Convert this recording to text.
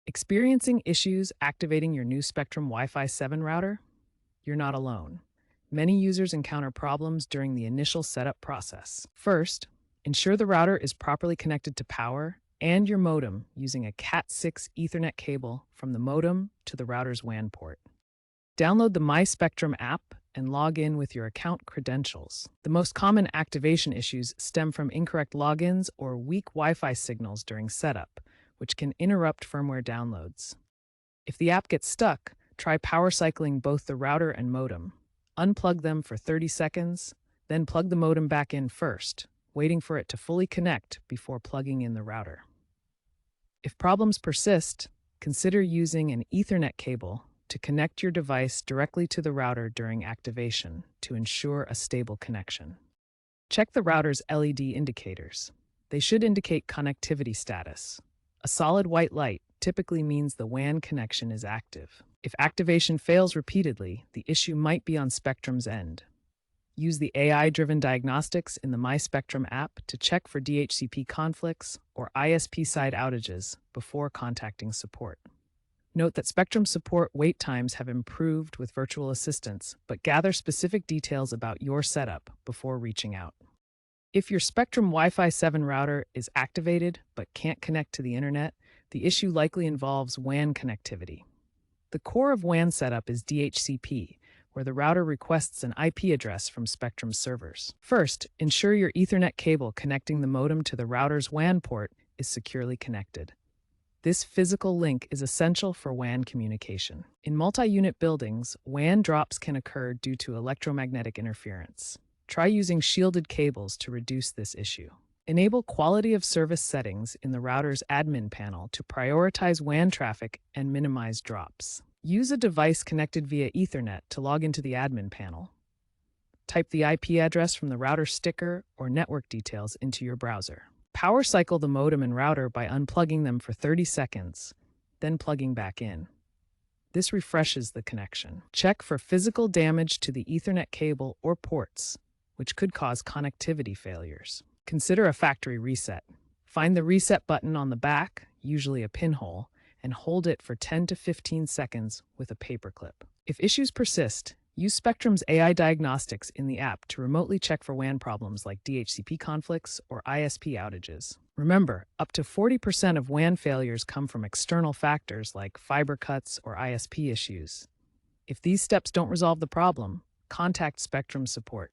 Experiencing issues activating your new Spectrum Wi-Fi 7 router? You're not alone. Many users encounter problems during the initial setup process. First, ensure the router is properly connected to power and your modem using a Cat6 Ethernet cable from the modem to the router's WAN port. Download the My Spectrum app and log in with your account credentials. The most common activation issues stem from incorrect logins or weak Wi-Fi signals during setup, which can interrupt firmware downloads. If the app gets stuck, try power cycling both the router and modem. Unplug them for 30 seconds, then plug the modem back in first, waiting for it to fully connect before plugging in the router. If problems persist, consider using an Ethernet cable to connect your device directly to the router during activation to ensure a stable connection. Check the router's LED indicators. They should indicate connectivity status. A solid white light typically means the WAN connection is active. If activation fails repeatedly, the issue might be on Spectrum's end. Use the AI-driven diagnostics in the My Spectrum app to check for DHCP conflicts or ISP-side outages before contacting support. Note that Spectrum support wait times have improved with virtual assistants, but gather specific details about your setup before reaching out. If your Spectrum Wi-Fi 7 router is activated but can't connect to the internet, the issue likely involves WAN connectivity. The core of WAN setup is DHCP, where the router requests an IP address from Spectrum servers. First, ensure your Ethernet cable connecting the modem to the router's WAN port is securely connected. This physical link is essential for WAN communication. In multi-unit buildings, WAN drops can occur due to electromagnetic interference. Try using shielded cables to reduce this issue. Enable quality of service settings in the router's admin panel to prioritize WAN traffic and minimize drops. Use a device connected via Ethernet to log into the admin panel. Type the IP address from the router sticker or network details into your browser. Power cycle the modem and router by unplugging them for 30 seconds, then plugging back in. This refreshes the connection. Check for physical damage to the Ethernet cable or ports, which could cause connectivity failures. Consider a factory reset. Find the reset button on the back, usually a pinhole, and hold it for 10 to 15 seconds with a paperclip. If issues persist, use Spectrum's AI diagnostics in the app to remotely check for WAN problems like DHCP conflicts or ISP outages. Remember, up to 40% of WAN failures come from external factors like fiber cuts or ISP issues. If these steps don't resolve the problem, contact Spectrum support.